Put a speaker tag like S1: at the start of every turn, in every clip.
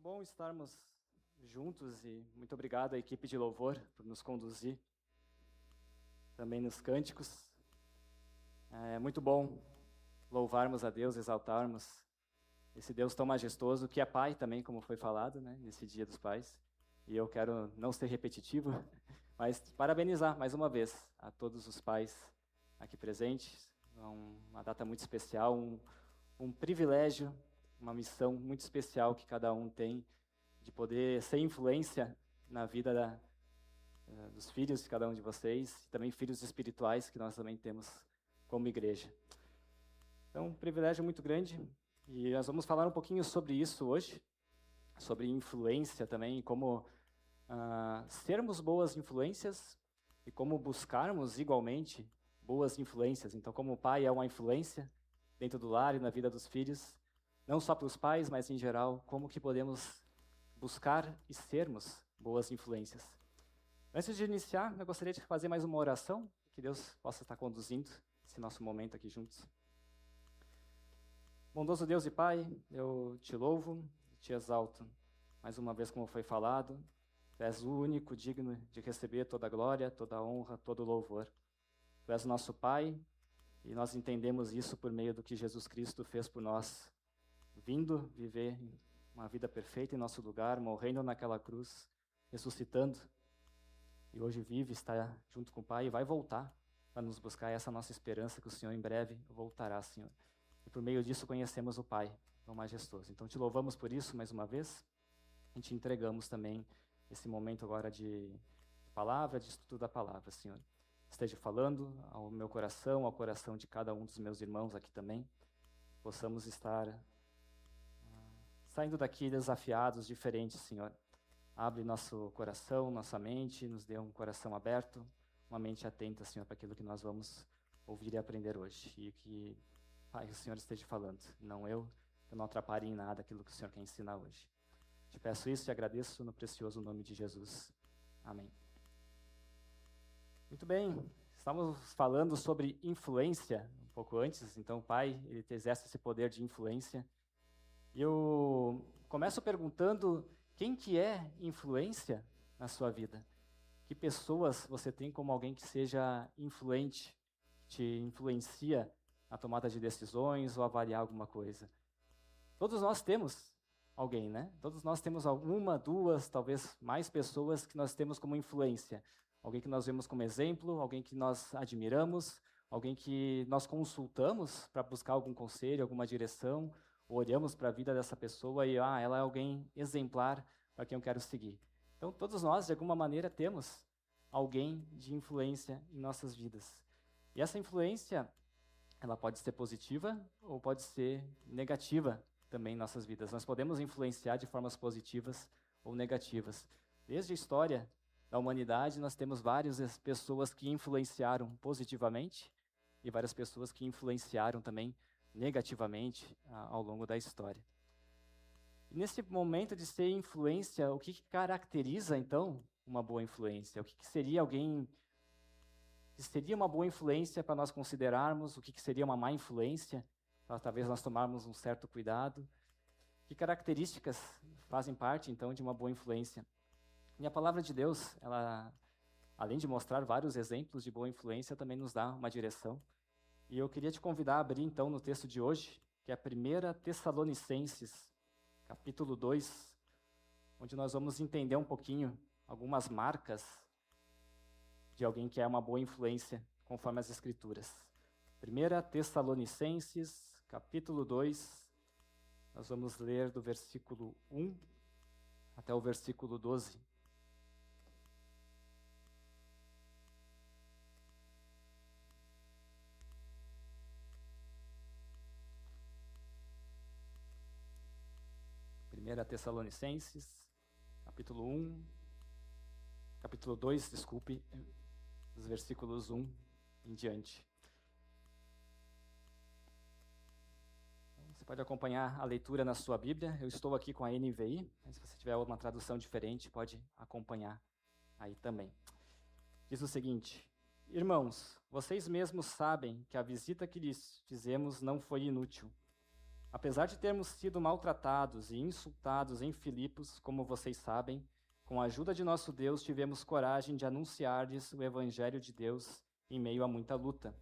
S1: bom estarmos juntos e muito obrigado à equipe de louvor por nos conduzir também nos cânticos. É muito bom louvarmos a Deus, exaltarmos esse Deus tão majestoso, que é Pai também, como foi falado, né, nesse Dia dos Pais. E eu quero não ser repetitivo, mas parabenizar mais uma vez a todos os pais aqui presentes. É uma data muito especial, um privilégio, uma missão muito especial que cada um tem de poder ser influência na vida dos filhos de cada um de vocês, e também filhos espirituais que nós também temos como igreja. Então, um privilégio muito grande, e nós vamos falar um pouquinho sobre isso hoje, sobre influência também, e como sermos boas influências e como buscarmos igualmente boas influências. Então, como o pai é uma influência dentro do lar e na vida dos filhos, não só para os pais, mas em geral, como que podemos buscar e sermos boas influências. Antes de iniciar, eu gostaria de fazer mais uma oração, que Deus possa estar conduzindo esse nosso momento aqui juntos. Bondoso Deus e Pai, eu te louvo e te exalto. Mais uma vez, como foi falado, Tu és o único digno de receber toda a glória, toda a honra, todo o louvor. Tu és o nosso Pai, e nós entendemos isso por meio do que Jesus Cristo fez por nós, vindo viver uma vida perfeita em nosso lugar, morrendo naquela cruz, ressuscitando, e hoje vive, está junto com o Pai e vai voltar para nos buscar. Essa nossa esperança que o Senhor em breve voltará, Senhor. E por meio disso conhecemos o Pai, tão majestoso. Então te louvamos por isso mais uma vez, e te entregamos também esse momento agora de palavra, de estudo da palavra, Senhor. Esteja falando ao meu coração, ao coração de cada um dos meus irmãos aqui também, possamos estar saindo daqui desafiados, diferentes, Senhor. Abre nosso coração, nossa mente, nos dê um coração aberto, uma mente atenta, Senhor, para aquilo que nós vamos ouvir e aprender hoje. E que, Pai, o Senhor esteja falando, não eu, que eu não atrapalhe em nada aquilo que o Senhor quer ensinar hoje. Te peço isso e agradeço no precioso nome de Jesus. Amém. Muito bem, estamos falando sobre influência um pouco antes, então o Pai, ele exerce esse poder de influência. E eu começo perguntando quem que é influência na sua vida? Que pessoas você tem como alguém que seja influente, que te influencia na tomada de decisões ou avaliar alguma coisa? Todos nós temos alguém, né? Todos nós temos uma, duas, talvez mais pessoas que nós temos como influência. Alguém que nós vemos como exemplo, alguém que nós admiramos, alguém que nós consultamos para buscar algum conselho, alguma direção, ou olhamos para a vida dessa pessoa e ela é alguém exemplar para quem eu quero seguir. Então, todos nós, de alguma maneira, temos alguém de influência em nossas vidas. E essa influência, ela pode ser positiva ou pode ser negativa também em nossas vidas. Nós podemos influenciar de formas positivas ou negativas. Desde a história da humanidade, nós temos várias pessoas que influenciaram positivamente e várias pessoas que influenciaram também negativamente ao longo da história. E nesse momento de ser influência, o que caracteriza, então, uma boa influência? O que seria alguém que seria uma boa influência para nós considerarmos? O que seria uma má influência, para talvez nós tomarmos um certo cuidado? Que características fazem parte, então, de uma boa influência? E a palavra de Deus, ela, além de mostrar vários exemplos de boa influência, também nos dá uma direção. E eu queria te convidar a abrir, então, no texto de hoje, que é 1 Tessalonicenses, capítulo 2, onde nós vamos entender um pouquinho algumas marcas de alguém que é uma boa influência, conforme as Escrituras. 1 Tessalonicenses, capítulo 2, nós vamos ler do versículo 1 até o versículo 12. Tessalonicenses, capítulo 1, capítulo 2, desculpe, dos versículos 1 em diante. Você pode acompanhar a leitura na sua Bíblia. Eu estou aqui com a NVI, mas se você tiver alguma tradução diferente, pode acompanhar aí também. Diz o seguinte: Irmãos, vocês mesmos sabem que a visita que lhes fizemos não foi inútil. Apesar de termos sido maltratados e insultados em Filipos, como vocês sabem, com a ajuda de nosso Deus tivemos coragem de anunciar-lhes o Evangelho de Deus em meio a muita luta.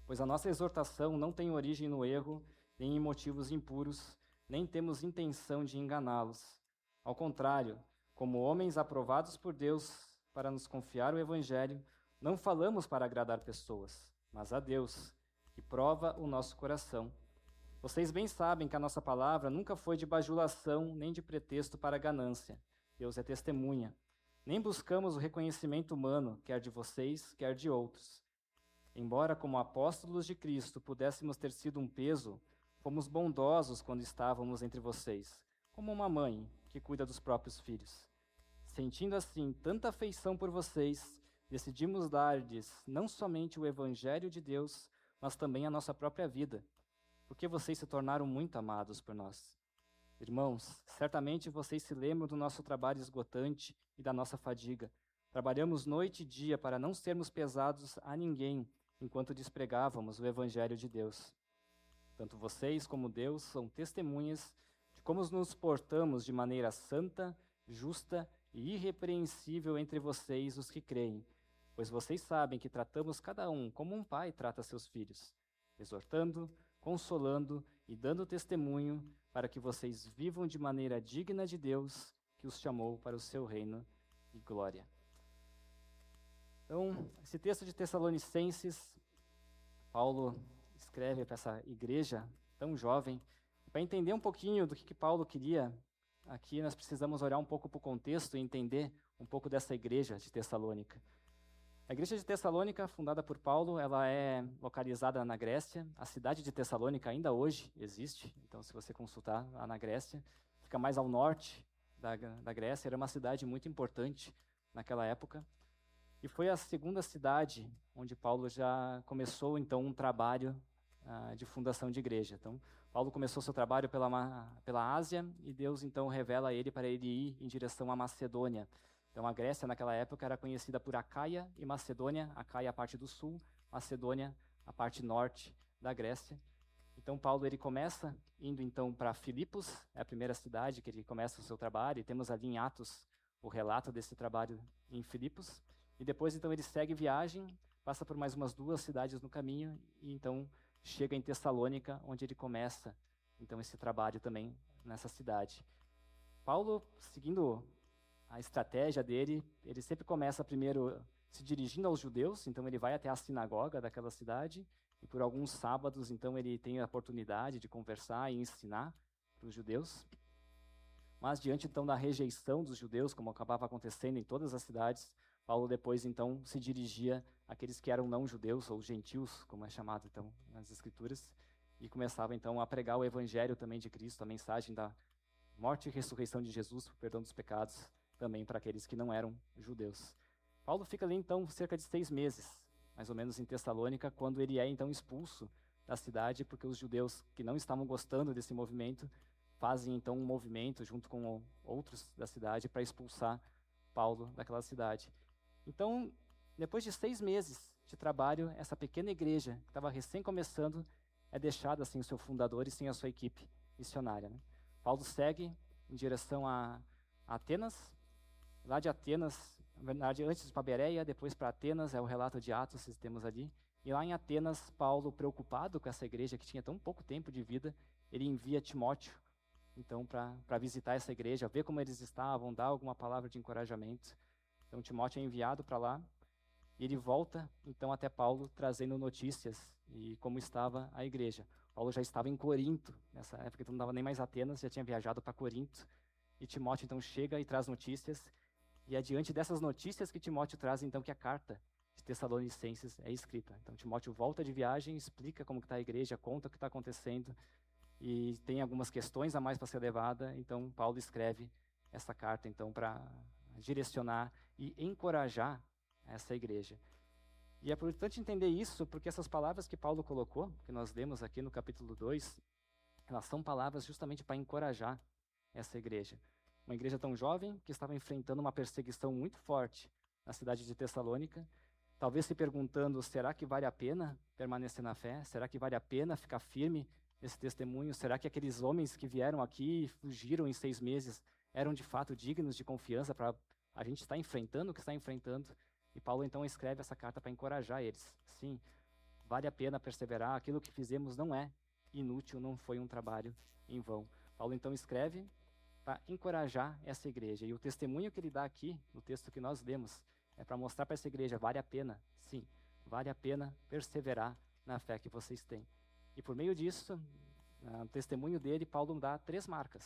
S1: Pois a nossa exortação não tem origem no erro, nem em motivos impuros, nem temos intenção de enganá-los. Ao contrário, como homens aprovados por Deus para nos confiar o Evangelho, não falamos para agradar pessoas, mas a Deus, que prova o nosso coração. Vocês bem sabem que a nossa palavra nunca foi de bajulação nem de pretexto para ganância. Deus é testemunha. Nem buscamos o reconhecimento humano, quer de vocês, quer de outros. Embora, como apóstolos de Cristo, pudéssemos ter sido um peso, fomos bondosos quando estávamos entre vocês, como uma mãe que cuida dos próprios filhos. Sentindo assim tanta afeição por vocês, decidimos dar-lhes não somente o Evangelho de Deus, mas também a nossa própria vida, porque vocês se tornaram muito amados por nós. Irmãos, certamente vocês se lembram do nosso trabalho esgotante e da nossa fadiga. Trabalhamos noite e dia para não sermos pesados a ninguém, enquanto despregávamos o Evangelho de Deus. Tanto vocês como Deus são testemunhas de como nos portamos de maneira santa, justa e irrepreensível entre vocês, os que creem, pois vocês sabem que tratamos cada um como um pai trata seus filhos, exortando, consolando e dando testemunho para que vocês vivam de maneira digna de Deus, que os chamou para o seu reino e glória. Então, esse texto de Tessalonicenses, Paulo escreve para essa igreja tão jovem. Para entender um pouquinho do que Paulo queria, aqui nós precisamos olhar um pouco para o contexto e entender um pouco dessa igreja de Tessalônica. A igreja de Tessalônica, fundada por Paulo, ela é localizada na Grécia. A cidade de Tessalônica ainda hoje existe, então se você consultar lá na Grécia, fica mais ao norte da Grécia, era uma cidade muito importante naquela época. E foi a segunda cidade onde Paulo já começou, então, um trabalho de fundação de igreja. Então, Paulo começou seu trabalho pela Ásia e Deus, então, revela a ele para ele ir em direção à Macedônia. Então, a Grécia, naquela época, era conhecida por Acaia e Macedônia. Acaia, a parte do sul, Macedônia, a parte norte da Grécia. Então, Paulo ele começa indo, então, para Filipos, é a primeira cidade que ele começa o seu trabalho, e temos ali em Atos o relato desse trabalho em Filipos. E depois, então, ele segue viagem, passa por mais umas 2 cidades no caminho, e então chega em Tessalônica, onde ele começa, então, esse trabalho também nessa cidade. Paulo, seguindo a estratégia dele, ele sempre começa primeiro se dirigindo aos judeus, então ele vai até a sinagoga daquela cidade, e por alguns sábados, então, ele tem a oportunidade de conversar e ensinar para os judeus. Mas diante, então, da rejeição dos judeus, como acabava acontecendo em todas as cidades, Paulo depois, então, se dirigia àqueles que eram não-judeus, ou gentios, como é chamado, então, nas Escrituras, e começava, então, a pregar o Evangelho também de Cristo, a mensagem da morte e ressurreição de Jesus, o perdão dos pecados, também para aqueles que não eram judeus. Paulo fica ali, então, cerca de 6 meses, mais ou menos em Tessalônica, quando ele é, então, expulso da cidade, porque os judeus que não estavam gostando desse movimento fazem, então, um movimento junto com outros da cidade para expulsar Paulo daquela cidade. Então, depois de 6 meses de trabalho, essa pequena igreja, que estava recém começando, é deixada sem o seu fundador e sem a sua equipe missionária, né? Paulo segue em direção a Atenas. Lá de Atenas, na verdade, antes para Bereia, depois para Atenas, é o relato de Atos que temos ali. E lá em Atenas, Paulo, preocupado com essa igreja que tinha tão pouco tempo de vida, ele envia Timóteo, então, para visitar essa igreja, ver como eles estavam, dar alguma palavra de encorajamento. Então, Timóteo é enviado para lá, e ele volta, então, até Paulo, trazendo notícias e como estava a igreja. Paulo já estava em Corinto, nessa época, então não estava nem mais Atenas, já tinha viajado para Corinto. E Timóteo, então, chega e traz notícias. E é diante dessas notícias que Timóteo traz, então, que a carta de Tessalonicenses é escrita. Então, Timóteo volta de viagem, explica como está a igreja, conta o que está acontecendo, e tem algumas questões a mais para ser levada. Então, Paulo escreve essa carta, então, para direcionar e encorajar essa igreja. E é importante entender isso, porque essas palavras que Paulo colocou, que nós lemos aqui no capítulo 2, elas são palavras justamente para encorajar essa igreja. Uma igreja tão jovem, que estava enfrentando uma perseguição muito forte na cidade de Tessalônica, talvez se perguntando, será que vale a pena permanecer na fé? Será que vale a pena ficar firme nesse testemunho? Será que aqueles homens que vieram aqui e fugiram em 6 meses eram de fato dignos de confiança para a gente estar enfrentando o que está enfrentando? E Paulo então escreve essa carta para encorajar eles. Sim, vale a pena perseverar, aquilo que fizemos não é inútil, não foi um trabalho em vão. Paulo então escreve para encorajar essa igreja. E o testemunho que ele dá aqui, no texto que nós lemos, é para mostrar para essa igreja, vale a pena, sim, vale a pena perseverar na fé que vocês têm. E por meio disso, no testemunho dele, Paulo dá 3 marcas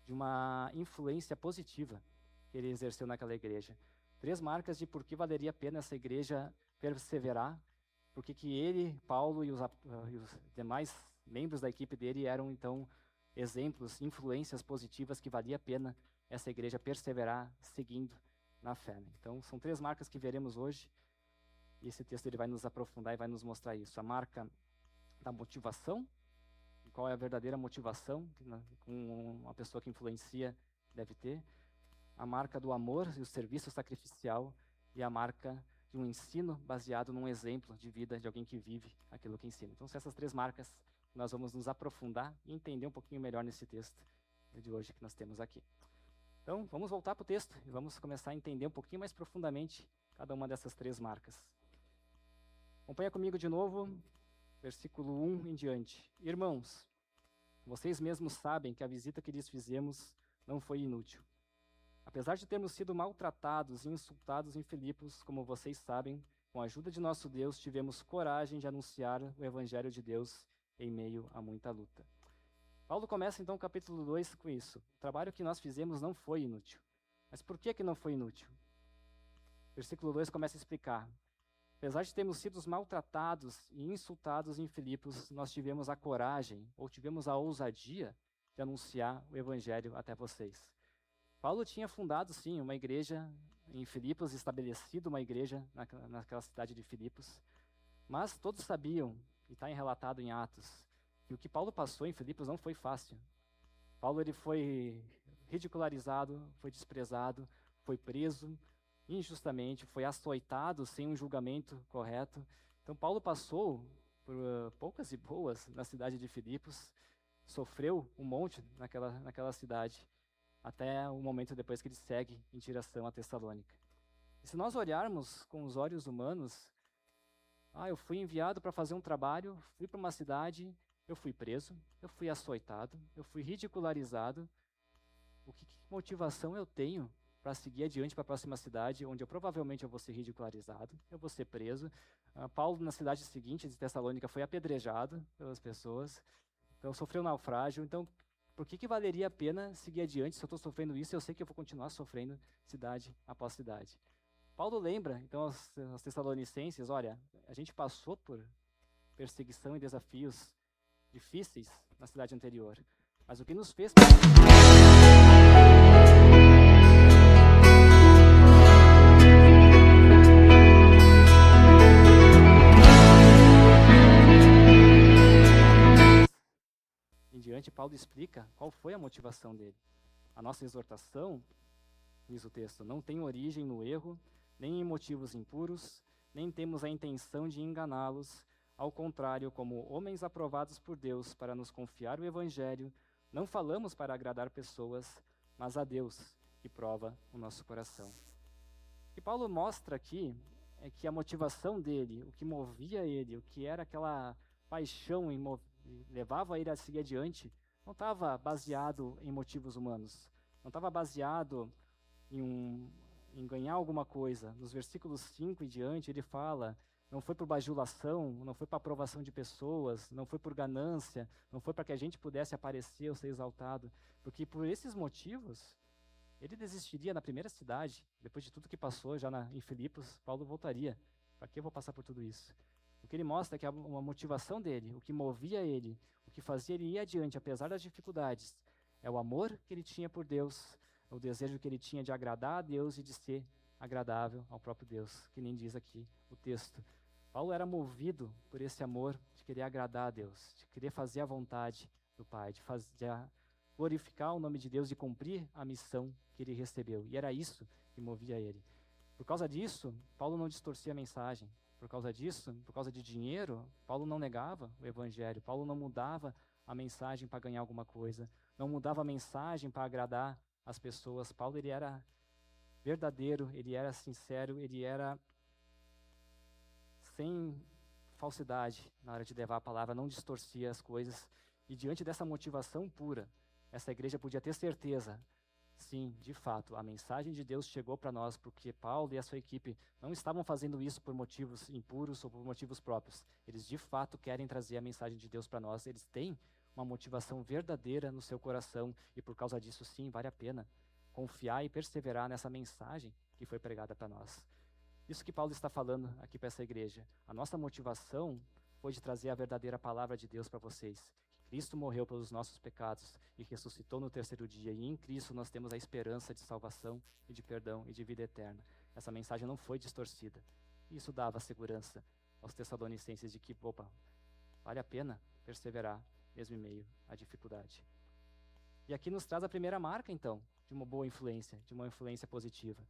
S1: de uma influência positiva que ele exerceu naquela igreja. 3 marcas de por que valeria a pena essa igreja perseverar, porque que ele, Paulo e os demais membros da equipe dele eram então exemplos, influências positivas que valia a pena essa igreja perseverar seguindo na fé. Então, são 3 marcas que veremos hoje, e esse texto ele vai nos aprofundar e vai nos mostrar isso. A marca da motivação, qual é a verdadeira motivação que uma pessoa que influencia deve ter. A marca do amor e o serviço sacrificial, e a marca de um ensino baseado num exemplo de vida de alguém que vive aquilo que ensina. Então, são essas 3 marcas que nós vamos nos aprofundar e entender um pouquinho melhor nesse texto de hoje que nós temos aqui. Então, vamos voltar para o texto e vamos começar a entender um pouquinho mais profundamente cada uma dessas 3 marcas. Acompanha comigo de novo, versículo 1 em diante. Irmãos, vocês mesmos sabem que a visita que lhes fizemos não foi inútil. Apesar de termos sido maltratados e insultados em Filipos, como vocês sabem, com a ajuda de nosso Deus, tivemos coragem de anunciar o Evangelho de Deus em meio a muita luta. Paulo começa então o capítulo 2 com isso. O trabalho que nós fizemos não foi inútil. Mas por que não foi inútil? Versículo 2 começa a explicar. Apesar de termos sido maltratados e insultados em Filipos, nós tivemos a coragem, ou tivemos a ousadia de anunciar o Evangelho até vocês. Paulo tinha fundado, sim, uma igreja em Filipos, estabelecido uma igreja naquela cidade de Filipos, mas todos sabiam, e está relatado em Atos, que o que Paulo passou em Filipos não foi fácil. Paulo ele foi ridicularizado, foi desprezado, foi preso injustamente, foi açoitado sem um julgamento correto. Então Paulo passou por poucas e boas na cidade de Filipos, sofreu um monte naquela cidade, até o momento depois que ele segue em direção a Tessalônica. E se nós olharmos com os olhos humanos, eu fui enviado para fazer um trabalho, fui para uma cidade, eu fui preso, eu fui açoitado, eu fui ridicularizado. Que motivação eu tenho para seguir adiante para a próxima cidade, onde provavelmente eu vou ser ridicularizado, eu vou ser preso? Paulo, na cidade seguinte, de Tessalônica, foi apedrejado pelas pessoas, então sofreu naufrágio. Então, por que valeria a pena seguir adiante se eu estou sofrendo isso e eu sei que eu vou continuar sofrendo cidade após cidade? Paulo lembra, então, aos Tessalonicenses, olha, a gente passou por perseguição e desafios difíceis na cidade anterior, mas o que nos fez... Em diante, Paulo explica qual foi a motivação dele. A nossa exortação, diz o texto, não tem origem no erro, nem em motivos impuros, nem temos a intenção de enganá-los. Ao contrário, como homens aprovados por Deus para nos confiar o Evangelho, não falamos para agradar pessoas, mas a Deus, que prova o nosso coração. O que Paulo mostra aqui é que a motivação dele, o que movia ele, o que era aquela paixão levava ele a seguir adiante, não estava baseado em motivos humanos, não estava baseado em ganhar alguma coisa. Nos versículos 5 e diante, ele fala, não foi por bajulação, não foi para aprovação de pessoas, não foi por ganância, não foi para que a gente pudesse aparecer ou ser exaltado, porque por esses motivos, ele desistiria na primeira cidade. Depois de tudo que passou já em Filipos, Paulo voltaria. Para que eu vou passar por tudo isso? O que ele mostra é que uma motivação dele, o que movia ele, o que fazia ele ir adiante, apesar das dificuldades, é o amor que ele tinha por Deus, o desejo que ele tinha de agradar a Deus e de ser agradável ao próprio Deus, que nem diz aqui o texto. Paulo era movido por esse amor de querer agradar a Deus, de querer fazer a vontade do Pai, de glorificar o nome de Deus e cumprir a missão que ele recebeu. E era isso que movia ele. Por causa disso, Paulo não distorcia a mensagem. Por causa disso, por causa de dinheiro, Paulo não negava o evangelho, Paulo não mudava a mensagem para ganhar alguma coisa, não mudava a mensagem para agradar as pessoas. Paulo, ele era verdadeiro, ele era sincero, ele era sem falsidade na hora de levar a palavra, não distorcia as coisas. E diante dessa motivação pura, essa igreja podia ter certeza, sim, de fato, a mensagem de Deus chegou para nós porque Paulo e a sua equipe não estavam fazendo isso por motivos impuros ou por motivos próprios. Eles de fato querem trazer a mensagem de Deus para nós. Eles têm uma motivação verdadeira no seu coração e por causa disso, sim, vale a pena confiar e perseverar nessa mensagem que foi pregada para nós. Isso que Paulo está falando aqui para essa igreja. A nossa motivação foi de trazer a verdadeira palavra de Deus para vocês. Cristo morreu pelos nossos pecados e ressuscitou no terceiro dia. E em Cristo nós temos a esperança de salvação e de perdão e de vida eterna. Essa mensagem não foi distorcida. Isso dava segurança aos Tessalonicenses de que, opa, vale a pena perseverar mesmo em meio à dificuldade. E aqui nos traz a primeira marca, então, de uma boa influência, de uma influência positiva.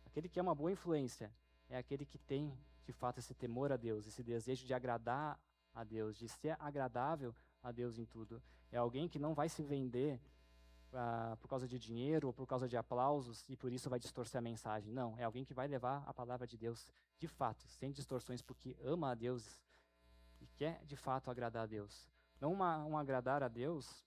S1: Aquele que é uma boa influência é aquele que tem, de fato, esse temor a Deus, esse desejo de agradar a Deus, de ser agradável a Deus em tudo. É alguém que não vai se vender por causa de dinheiro ou por causa de aplausos e por isso vai distorcer a mensagem. Não, é alguém que vai levar a palavra de Deus de fato, sem distorções, porque ama a Deus e quer de fato agradar a Deus. Não um agradar a Deus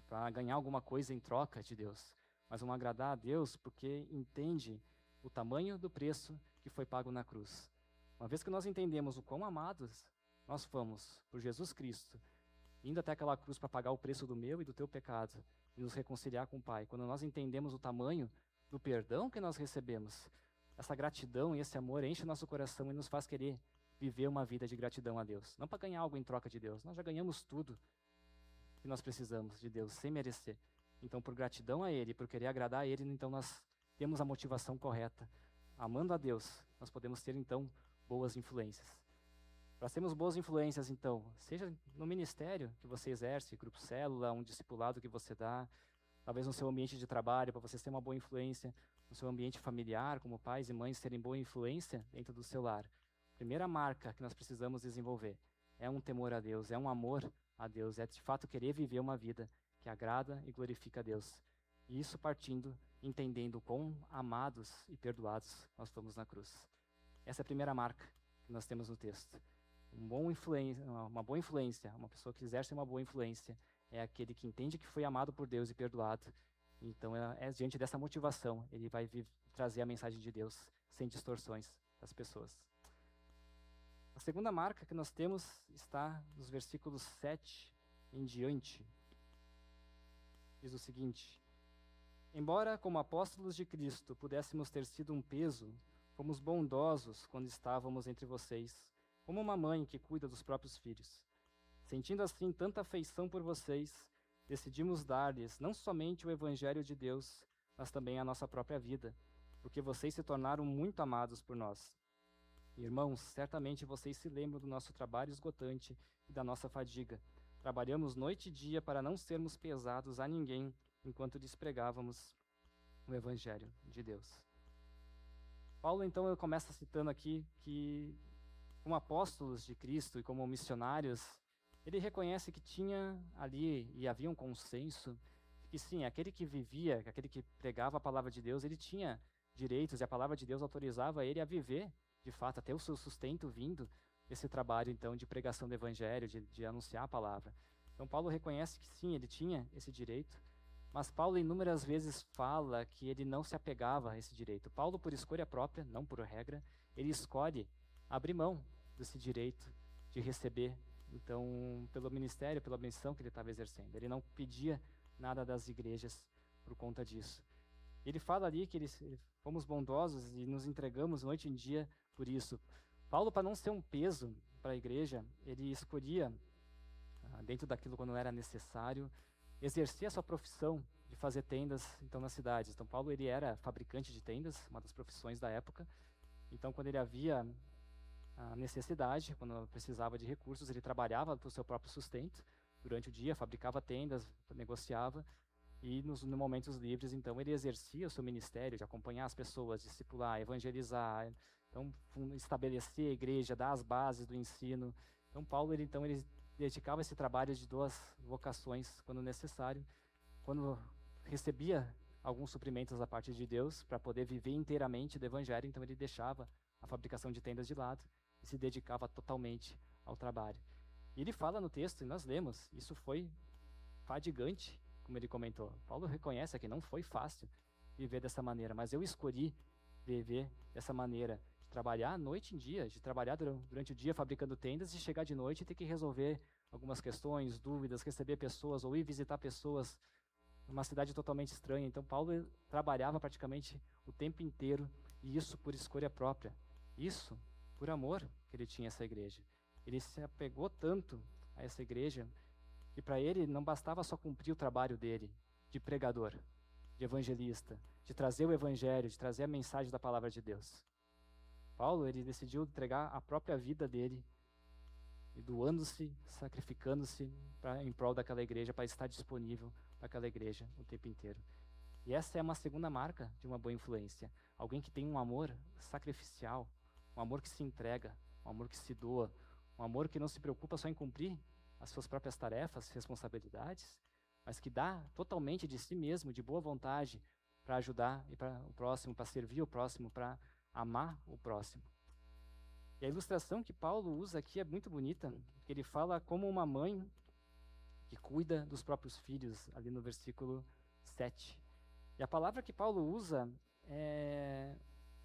S1: para ganhar alguma coisa em troca de Deus, mas um agradar a Deus porque entende o tamanho do preço que foi pago na cruz. Uma vez que nós entendemos o quão amados nós fomos por Jesus Cristo, indo até aquela cruz para pagar o preço do meu e do teu pecado, e nos reconciliar com o Pai, quando nós entendemos o tamanho do perdão que nós recebemos, essa gratidão e esse amor enche o nosso coração e nos faz querer viver uma vida de gratidão a Deus. Não para ganhar algo em troca de Deus, nós já ganhamos tudo que nós precisamos de Deus, sem merecer. Então, por gratidão a Ele, por querer agradar a Ele, então nós temos a motivação correta. Amando a Deus, nós podemos ter, então, boas influências. Para sermos boas influências, então, seja no ministério que você exerce, grupo célula, um discipulado que você dá, talvez no seu ambiente de trabalho, para você ter uma boa influência, no seu ambiente familiar, como pais e mães terem boa influência dentro do seu lar. A primeira marca que nós precisamos desenvolver é um temor a Deus, é um amor a Deus, é de fato querer viver uma vida que agrada e glorifica a Deus. E isso partindo, entendendo quão amados e perdoados nós fomos na cruz. Essa é a primeira marca que nós temos no texto. Uma boa influência, uma pessoa que exerce uma boa influência, é aquele que entende que foi amado por Deus e perdoado. Então, diante dessa motivação, ele vai trazer a mensagem de Deus sem distorções das pessoas. A segunda marca que nós temos está nos versículos 7 em diante. Diz o seguinte: embora, como apóstolos de Cristo, pudéssemos ter sido um peso, fomos bondosos quando estávamos entre vocês, como uma mãe que cuida dos próprios filhos. Sentindo assim tanta afeição por vocês, decidimos dar-lhes não somente o Evangelho de Deus, mas também a nossa própria vida, porque vocês se tornaram muito amados por nós. Irmãos, certamente vocês se lembram do nosso trabalho esgotante e da nossa fadiga. Trabalhamos noite e dia para não sermos pesados a ninguém enquanto lhes pregávamos o Evangelho de Deus. Paulo, então, ele começa citando aqui que, como apóstolos de Cristo e como missionários, ele reconhece que tinha ali, e havia um consenso, que sim, aquele que vivia, aquele que pregava a palavra de Deus, ele tinha direitos e a palavra de Deus autorizava ele a viver, de fato, até o seu sustento vindo desse trabalho, então, de pregação do Evangelho, de anunciar a palavra. Então, Paulo reconhece que sim, ele tinha esse direito, mas Paulo inúmeras vezes fala que ele não se apegava a esse direito. Paulo, por escolha própria, não por regra, ele escolhe abrir mão desse direito de receber, então, pelo ministério, pela missão que ele estava exercendo. Ele não pedia nada das igrejas por conta disso. Ele fala ali que fomos bondosos e nos entregamos noite e dia por isso. Paulo, para não ser um peso para a igreja, ele escolhia, dentro daquilo quando era necessário, exercer a sua profissão de fazer tendas, então, nas cidades. Então, Paulo, ele era fabricante de tendas, uma das profissões da época. Então, quando ele havia a necessidade, quando precisava de recursos, ele trabalhava para o seu próprio sustento durante o dia, fabricava tendas, negociava, e nos momentos livres, então, ele exercia o seu ministério de acompanhar as pessoas, discipular, evangelizar, então estabelecer a igreja, dar as bases do ensino. Então Paulo ele dedicava esse trabalho de 2 vocações quando necessário, quando recebia alguns suprimentos da parte de Deus para poder viver inteiramente do evangelho, então ele deixava a fabricação de tendas de lado e se dedicava totalmente ao trabalho. E ele fala no texto, e nós lemos, isso foi fadigante, como ele comentou. Paulo reconhece que não foi fácil viver dessa maneira, mas eu escolhi viver dessa maneira, de trabalhar noite em dia, de trabalhar durante o dia fabricando tendas e chegar de noite e ter que resolver algumas questões, dúvidas, receber pessoas ou ir visitar pessoas numa cidade totalmente estranha. Então Paulo trabalhava praticamente o tempo inteiro, e isso por escolha própria. Isso por amor que ele tinha essa igreja. Ele se apegou tanto a essa igreja que para ele não bastava só cumprir o trabalho dele de pregador, de evangelista, de trazer o evangelho, de trazer a mensagem da palavra de Deus. Paulo, ele decidiu entregar a própria vida dele, e doando-se, sacrificando-se em prol daquela igreja, para estar disponível para aquela igreja o tempo inteiro. E essa é uma segunda marca de uma boa influência. Alguém que tem um amor sacrificial, um amor que se entrega, um amor que se doa, um amor que não se preocupa só em cumprir as suas próprias tarefas, responsabilidades, mas que dá totalmente de si mesmo, de boa vontade, para ajudar e para o próximo, para servir o próximo, para amar o próximo. E a ilustração que Paulo usa aqui é muito bonita, que ele fala como uma mãe que cuida dos próprios filhos, ali no versículo 7. E a palavra que Paulo usa é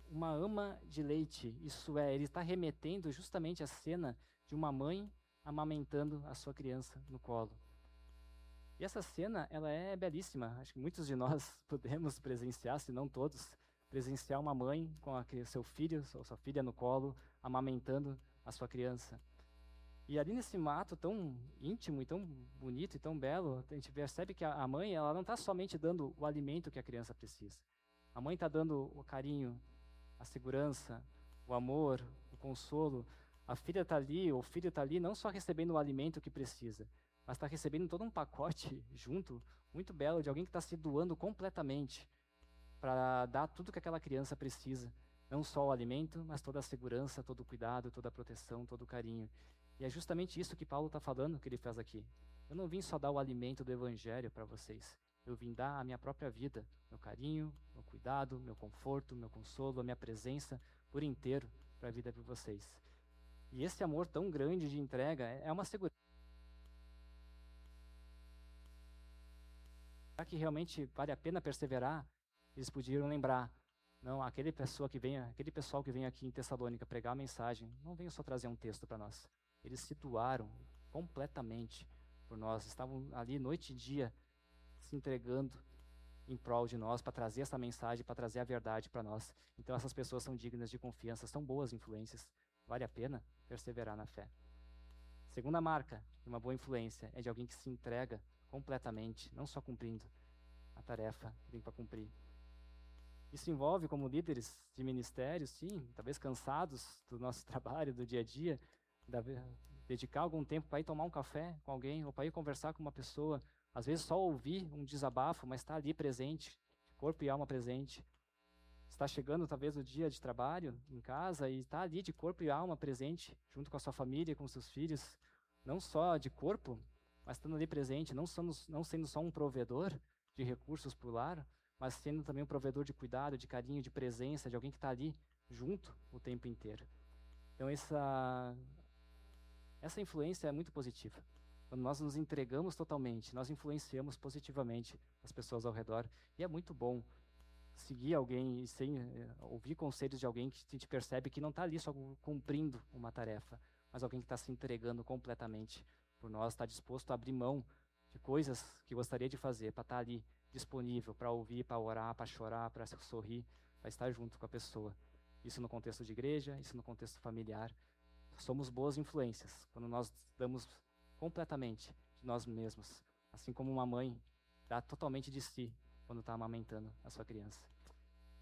S1: uma ama de leite, isso é, ele está remetendo justamente à cena de uma mãe amamentando a sua criança no colo. E essa cena, ela é belíssima, acho que muitos de nós podemos presenciar, se não todos, presenciar uma mãe com seu filho ou sua filha no colo, amamentando a sua criança. E ali nesse ato tão íntimo e tão bonito e tão belo, a gente percebe que a mãe, ela não está somente dando o alimento que a criança precisa. A mãe está dando o carinho, a segurança, o amor, o consolo. A filha está ali, ou o filho está ali, não só recebendo o alimento que precisa, mas está recebendo todo um pacote junto, muito belo, de alguém que está se doando completamente para dar tudo que aquela criança precisa. Não só o alimento, mas toda a segurança, todo o cuidado, toda a proteção, todo o carinho. E é justamente isso que Paulo está falando, que ele faz aqui. Eu não vim só dar o alimento do evangelho para vocês. Eu vim dar a minha própria vida, meu carinho, meu cuidado, meu conforto, meu consolo, a minha presença por inteiro para a vida de vocês. E esse amor tão grande de entrega é uma segurança. Será que realmente vale a pena perseverar? Eles podiam lembrar, não, aquele pessoal que vem aqui em Tessalônica pregar a mensagem, não veio só trazer um texto para nós. Eles se doaram completamente por nós, estavam ali noite e dia se entregando em prol de nós, para trazer essa mensagem, para trazer a verdade para nós. Então essas pessoas são dignas de confiança, são boas influências, vale a pena perseverar na fé. Segunda marca de uma boa influência é de alguém que se entrega completamente, não só cumprindo a tarefa que tem para cumprir. Isso envolve, como líderes de ministério, sim, talvez cansados do nosso trabalho, do dia a dia, dedicar algum tempo para ir tomar um café com alguém, ou para ir conversar com uma pessoa, às vezes só ouvir um desabafo, mas estar ali presente, corpo e alma presente. Está chegando talvez o dia de trabalho em casa e está ali de corpo e alma presente, junto com a sua família, com seus filhos, não só de corpo, mas estando ali presente, não sendo só um provedor de recursos para o lar, mas sendo também um provedor de cuidado, de carinho, de presença, de alguém que está ali junto o tempo inteiro. Então essa influência é muito positiva. Quando nós nos entregamos totalmente, nós influenciamos positivamente as pessoas ao redor. E é muito bom seguir alguém e ouvir conselhos de alguém que a gente percebe que não está ali só cumprindo uma tarefa, mas alguém que está se entregando completamente por nós, está disposto a abrir mão de coisas que gostaria de fazer, para estar ali disponível, para ouvir, para orar, para chorar, para sorrir, para estar junto com a pessoa. Isso no contexto de igreja, isso no contexto familiar. Somos boas influências quando nós damos completamente de nós mesmos, assim como uma mãe dá totalmente de si quando está amamentando a sua criança.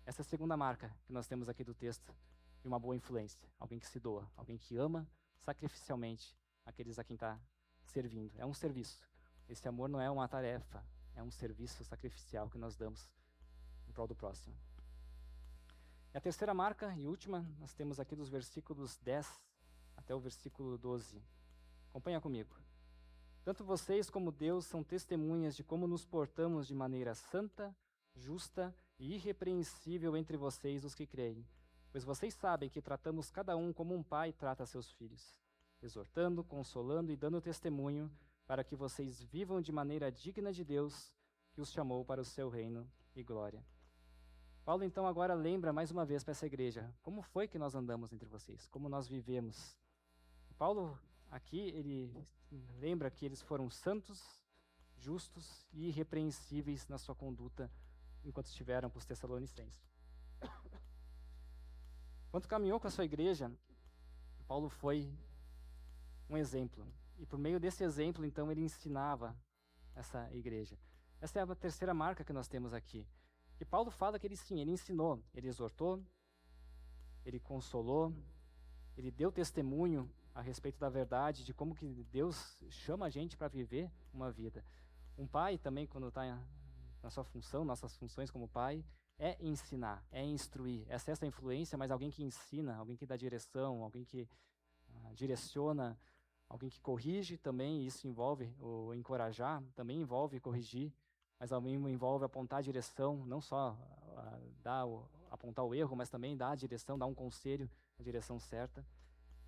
S1: Essa é a segunda marca que nós temos aqui do texto de uma boa influência, alguém que se doa, alguém que ama sacrificialmente aqueles a quem está servindo. É um serviço. Esse amor não é uma tarefa, é um serviço sacrificial que nós damos em prol do próximo. E a terceira marca e última, nós temos aqui dos versículos 10 até o versículo 12. Acompanha comigo. Tanto vocês como Deus são testemunhas de como nos portamos de maneira santa, justa e irrepreensível entre vocês, os que creem. Pois vocês sabem que tratamos cada um como um pai trata seus filhos, exortando, consolando e dando testemunho para que vocês vivam de maneira digna de Deus, que os chamou para o seu reino e glória. Paulo, então, agora lembra mais uma vez para essa igreja, como foi que nós andamos entre vocês, como nós vivemos. Paulo, aqui, ele lembra que eles foram santos, justos e irrepreensíveis na sua conduta enquanto estiveram com os Tessalonicenses. Quando caminhou com a sua igreja, Paulo foi um exemplo. E por meio desse exemplo, então, ele ensinava essa igreja. Essa é a terceira marca que nós temos aqui. E Paulo fala que ele ensinou, ele exortou, ele consolou, ele deu testemunho a respeito da verdade, de como que Deus chama a gente para viver uma vida. Um pai também, quando está na sua função, nossas funções como pai, é ensinar, é instruir, é ser essa influência, mas alguém que ensina, alguém que dá direção, alguém que direciona, alguém que corrige também, isso envolve o encorajar, também envolve corrigir, mas ao mesmo envolve apontar a direção, não só apontar o erro, mas também dar a direção, dar um conselho, a direção certa.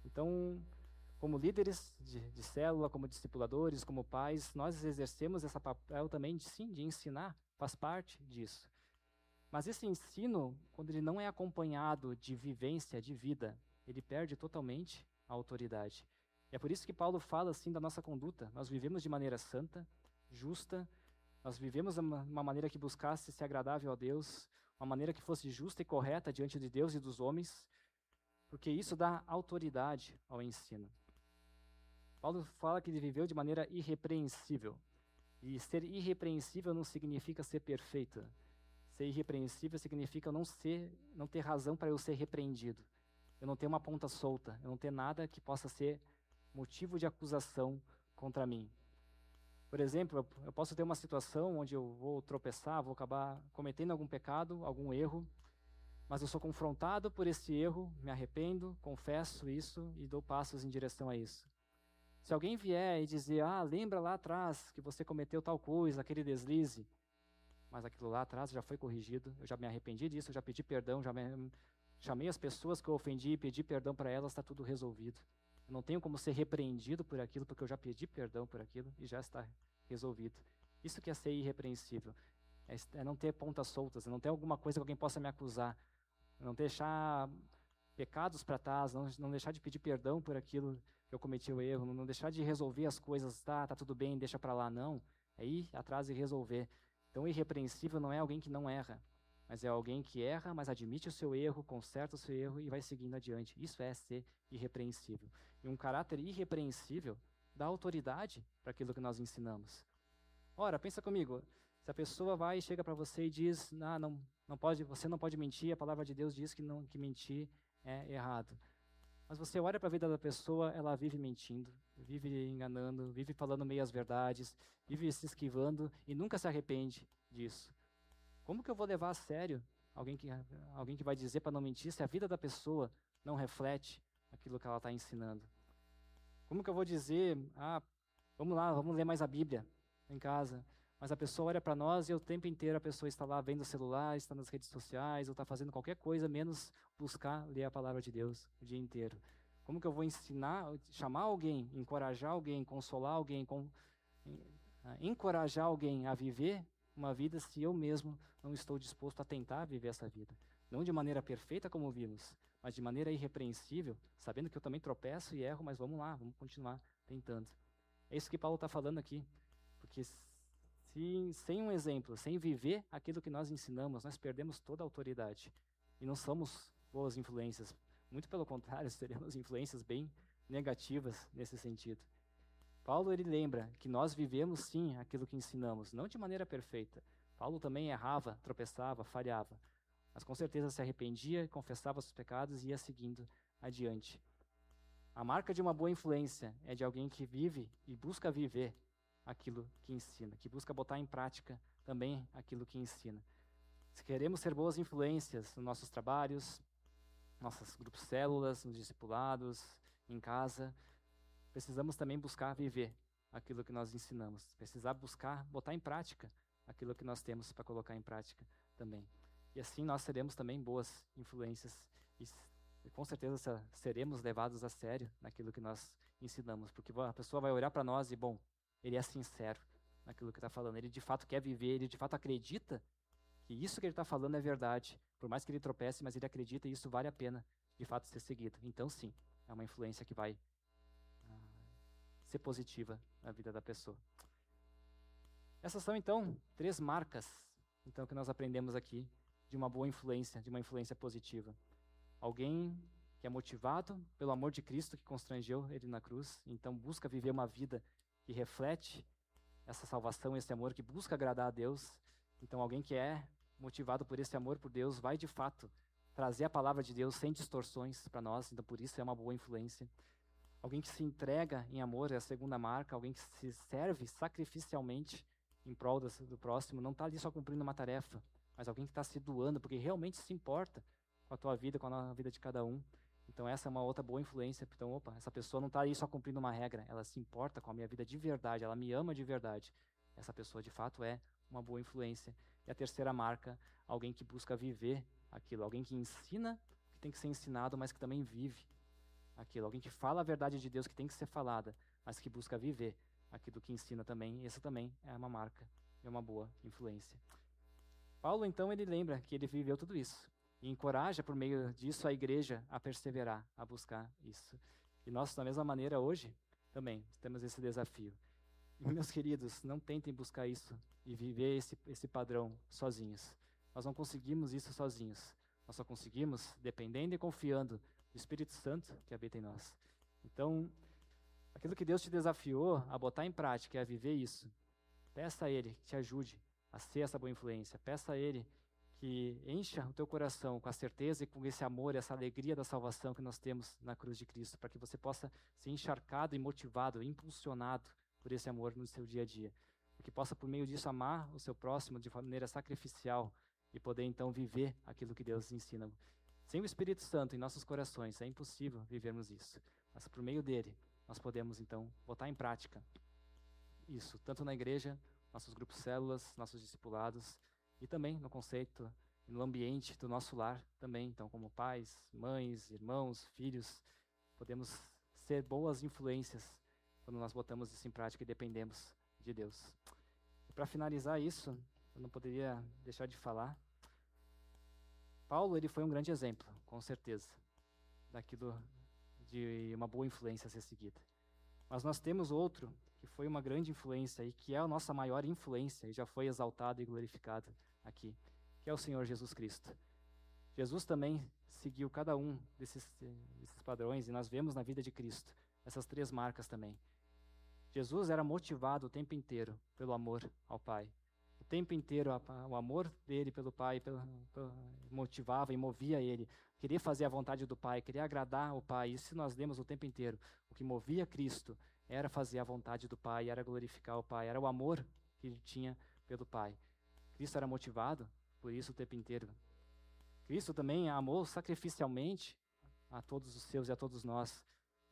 S1: Então, como líderes de célula, como discipuladores, como pais, nós exercemos esse papel também de ensinar, faz parte disso. Mas esse ensino, quando ele não é acompanhado de vivência, de vida, ele perde totalmente a autoridade. E é por isso que Paulo fala assim da nossa conduta. Nós vivemos de maneira santa, justa, nós vivemos de uma maneira que buscasse ser agradável a Deus, uma maneira que fosse justa e correta diante de Deus e dos homens, porque isso dá autoridade ao ensino. Paulo fala que ele viveu de maneira irrepreensível. E ser irrepreensível não significa ser perfeito. Ser irrepreensível significa não ter razão para eu ser repreendido. Eu não ter uma ponta solta, eu não ter nada que possa ser motivo de acusação contra mim. Por exemplo, eu posso ter uma situação onde eu vou tropeçar, vou acabar cometendo algum pecado, algum erro, mas eu sou confrontado por esse erro, me arrependo, confesso isso e dou passos em direção a isso. Se alguém vier e dizer, lembra lá atrás que você cometeu tal coisa, aquele deslize, mas aquilo lá atrás já foi corrigido, eu já me arrependi disso, eu já pedi perdão, chamei as pessoas que eu ofendi e pedi perdão para elas, está tudo resolvido. Eu não tenho como ser repreendido por aquilo, porque eu já pedi perdão por aquilo e já está resolvido. Isso que é ser irrepreensível. É não ter pontas soltas, é não ter alguma coisa que alguém possa me acusar. É não deixar pecados para trás, não deixar de pedir perdão por aquilo que eu cometi o erro, não deixar de resolver as coisas, tá tudo bem, deixa para lá, não. É ir atrás e resolver. Então, irrepreensível não é alguém que não erra, mas é alguém que erra, mas admite o seu erro, conserta o seu erro e vai seguindo adiante. Isso é ser irrepreensível. E um caráter irrepreensível dá autoridade para aquilo que nós ensinamos. Ora, pensa comigo, se a pessoa vai e chega para você e diz, não pode, você não pode mentir, a palavra de Deus diz que mentir é errado. Mas você olha para a vida da pessoa, ela vive mentindo, vive enganando, vive falando meias verdades, vive se esquivando e nunca se arrepende disso. Como que eu vou levar a sério alguém que vai dizer para não mentir se a vida da pessoa não reflete aquilo que ela está ensinando? Como que eu vou dizer, vamos lá, vamos ler mais a Bíblia em casa, mas a pessoa olha para nós e o tempo inteiro a pessoa está lá vendo o celular, está nas redes sociais, ou está fazendo qualquer coisa, menos buscar ler a palavra de Deus o dia inteiro. Como que eu vou ensinar, chamar alguém, encorajar alguém, consolar alguém, encorajar alguém a viver uma vida se eu mesmo não estou disposto a tentar viver essa vida? Não de maneira perfeita como vimos, mas de maneira irrepreensível, sabendo que eu também tropeço e erro, mas vamos lá, vamos continuar tentando. É isso que Paulo está falando aqui, porque sem um exemplo, sem viver aquilo que nós ensinamos, nós perdemos toda a autoridade e não somos boas influências. Muito pelo contrário, seremos influências bem negativas nesse sentido. Paulo, ele lembra que nós vivemos sim aquilo que ensinamos, não de maneira perfeita. Paulo também errava, tropeçava, falhava, mas com certeza se arrependia, confessava seus pecados e ia seguindo adiante. A marca de uma boa influência é de alguém que vive e busca viver aquilo que ensina, que busca botar em prática também aquilo que ensina. Se queremos ser boas influências nos nossos trabalhos, nossos grupos células, nos discipulados, em casa, precisamos também buscar viver aquilo que nós ensinamos. Precisar buscar botar em prática aquilo que nós temos para colocar em prática também. E assim nós seremos também boas influências e com certeza seremos levados a sério naquilo que nós ensinamos, porque a pessoa vai olhar para nós e, bom, ele é sincero naquilo que está falando, ele de fato quer viver, ele de fato acredita que isso que ele está falando é verdade, por mais que ele tropece, mas ele acredita e isso vale a pena de fato ser seguido. Então sim, é uma influência que vai ser positiva na vida da pessoa. Essas são então 3 marcas então que nós aprendemos aqui de uma boa influência, de uma influência positiva. Alguém que é motivado pelo amor de Cristo que constrangeu ele na cruz, então busca viver uma vida que reflete essa salvação, esse amor, que busca agradar a Deus. Então alguém que é motivado por esse amor por Deus vai de fato trazer a palavra de Deus sem distorções para nós, então por isso é uma boa influência. Alguém que se entrega em amor é a segunda marca, alguém que se serve sacrificialmente em prol do próximo, não está ali só cumprindo uma tarefa, mas alguém que está se doando, porque realmente se importa com a tua vida, com a vida de cada um. Então essa é uma outra boa influência. Então, opa, essa pessoa não está aí só cumprindo uma regra, ela se importa com a minha vida de verdade, ela me ama de verdade. Essa pessoa de fato é uma boa influência. E a terceira marca, alguém que busca viver aquilo, alguém que ensina o que tem que ser ensinado, mas que também vive aquilo, alguém que fala a verdade de Deus que tem que ser falada, mas que busca viver aquilo que ensina também. Essa também é uma marca, é uma boa influência. Paulo, então, ele lembra que ele viveu tudo isso e encoraja, por meio disso, a igreja a perseverar, a buscar isso. E nós, da mesma maneira, hoje, também temos esse desafio. E, meus queridos, não tentem buscar isso e viver esse padrão sozinhos. Nós não conseguimos isso sozinhos. Nós só conseguimos dependendo e confiando do Espírito Santo que habita em nós. Então, aquilo que Deus te desafiou a botar em prática e a viver isso, peça a Ele que te ajude a ser essa boa influência. Peça a Ele que encha o teu coração com a certeza e com esse amor e essa alegria da salvação que nós temos na cruz de Cristo, para que você possa ser encharcado e motivado, impulsionado por esse amor no seu dia a dia. Para que possa, por meio disso, amar o seu próximo de maneira sacrificial e poder, então, viver aquilo que Deus ensina. Sem o Espírito Santo em nossos corações, é impossível vivermos isso. Mas, por meio dele, nós podemos, então, botar em prática isso, tanto na igreja, nossos grupos células, nossos discipulados, e também no conceito, no ambiente do nosso lar também. Então, como pais, mães, irmãos, filhos, podemos ser boas influências quando nós botamos isso em prática e dependemos de Deus. E para finalizar isso, eu não poderia deixar de falar. Paulo, ele foi um grande exemplo, com certeza, daquilo de uma boa influência a ser seguida. Mas nós temos outro que foi uma grande influência e que é a nossa maior influência e já foi exaltado e glorificado aqui, que é o Senhor Jesus Cristo. Jesus também seguiu cada um desses padrões e nós vemos na vida de Cristo essas 3 marcas também. Jesus era motivado o tempo inteiro pelo amor ao Pai. O tempo inteiro o amor dele pelo Pai motivava e movia ele. Queria fazer a vontade do Pai, queria agradar o Pai. Isso nós lemos o tempo inteiro. O que movia Cristo era fazer a vontade do Pai, era glorificar o Pai, era o amor que ele tinha pelo Pai. Cristo era motivado por isso o tempo inteiro. Cristo também amou sacrificialmente a todos os seus e a todos nós.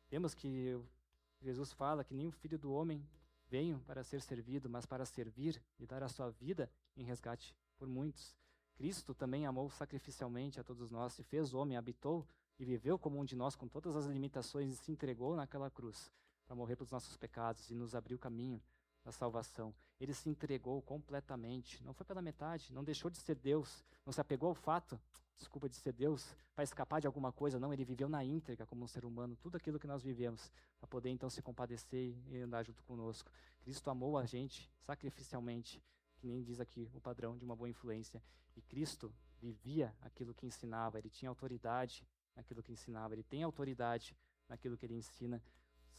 S1: Temos que Jesus fala que nem o Filho do Homem veio para ser servido, mas para servir e dar a sua vida em resgate por muitos. Cristo também amou sacrificialmente a todos nós, se fez homem, habitou e viveu como um de nós com todas as limitações e se entregou naquela cruz para morrer pelos nossos pecados e nos abrir o caminho da salvação. Ele se entregou completamente, não foi pela metade, não deixou de ser Deus, não se apegou ao fato, de ser Deus, para escapar de alguma coisa, não, ele viveu na íntegra como um ser humano, tudo aquilo que nós vivemos, para poder então se compadecer e andar junto conosco. Cristo amou a gente sacrificialmente, que nem diz aqui o padrão de uma boa influência, e Cristo vivia aquilo que ensinava, ele tinha autoridade naquilo que ensinava, ele tem autoridade naquilo que ele ensina.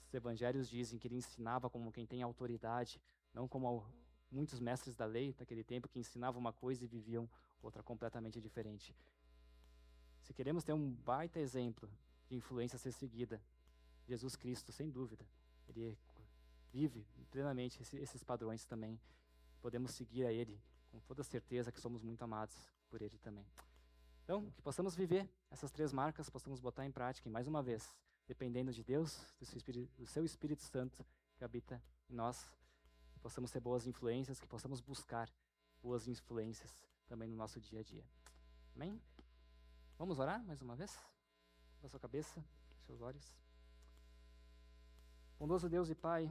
S1: Os evangelhos dizem que ele ensinava como quem tem autoridade, não como muitos mestres da lei daquele tempo que ensinavam uma coisa e viviam outra completamente diferente. Se queremos ter um baita exemplo de influência a ser seguida, Jesus Cristo, sem dúvida, ele vive plenamente esses padrões também. Podemos seguir a ele com toda certeza que somos muito amados por por Ele também. Então, que possamos viver essas 3 marcas, possamos botar em prática, e mais uma vez, dependendo de Deus, do seu Espírito Santo que habita em nós, que possamos ser boas influências, que possamos buscar boas influências também no nosso dia a dia. Amém? Vamos orar mais uma vez? Com a sua cabeça, seus olhos. Bondoso Deus e Pai,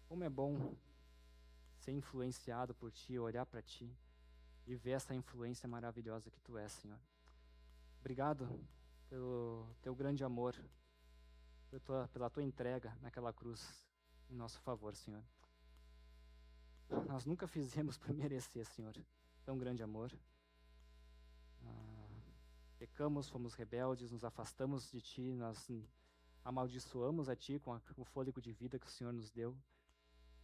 S1: como é bom ser influenciado por Ti, olhar para Ti e ver essa influência maravilhosa que Tu és, Senhor. Obrigado pelo Teu grande amor, pela Tua entrega naquela cruz em nosso favor, Senhor. Nós nunca fizemos por merecer, Senhor, tão grande amor. Pecamos, fomos rebeldes, nos afastamos de Ti, nós amaldiçoamos a Ti com o fôlego de vida que o Senhor nos deu,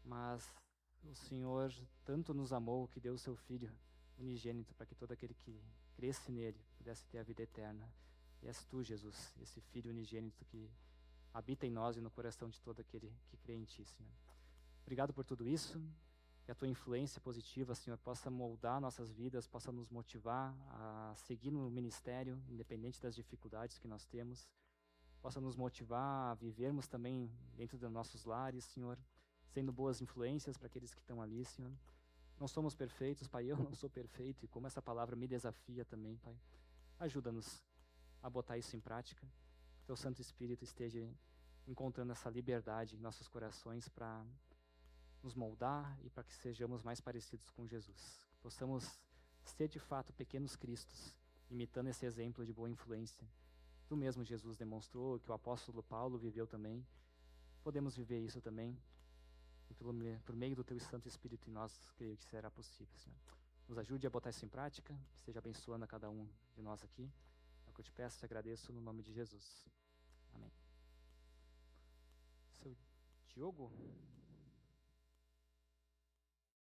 S1: mas o Senhor tanto nos amou que deu o Seu Filho unigênito para que todo aquele que cresce nele pudesse ter a vida eterna. E és Tu, Jesus, esse Filho unigênito que habita em nós e no coração de todo aquele que crê em Ti, Senhor. Obrigado por tudo isso, que a Tua influência positiva, Senhor, possa moldar nossas vidas, possa nos motivar a seguir no ministério, independente das dificuldades que nós temos, possa nos motivar a vivermos também dentro dos nossos lares, Senhor, sendo boas influências para aqueles que estão ali, Senhor. Não somos perfeitos, Pai, eu não sou perfeito, e como essa palavra me desafia também, Pai, ajuda-nos a botar isso em prática, que Teu Santo Espírito esteja encontrando essa liberdade em nossos corações para nos moldar e para que sejamos mais parecidos com Jesus. Que possamos ser de fato pequenos cristos, imitando esse exemplo de boa influência. Tu mesmo, Jesus, demonstrou, que o apóstolo Paulo viveu também. Podemos viver isso também. E por meio do Teu Santo Espírito em nós, creio que será possível, Senhor. Nos ajude a botar isso em prática, esteja abençoando a cada um de nós aqui. É o que eu te peço e te agradeço no nome de Jesus. Amém. Seu Diogo?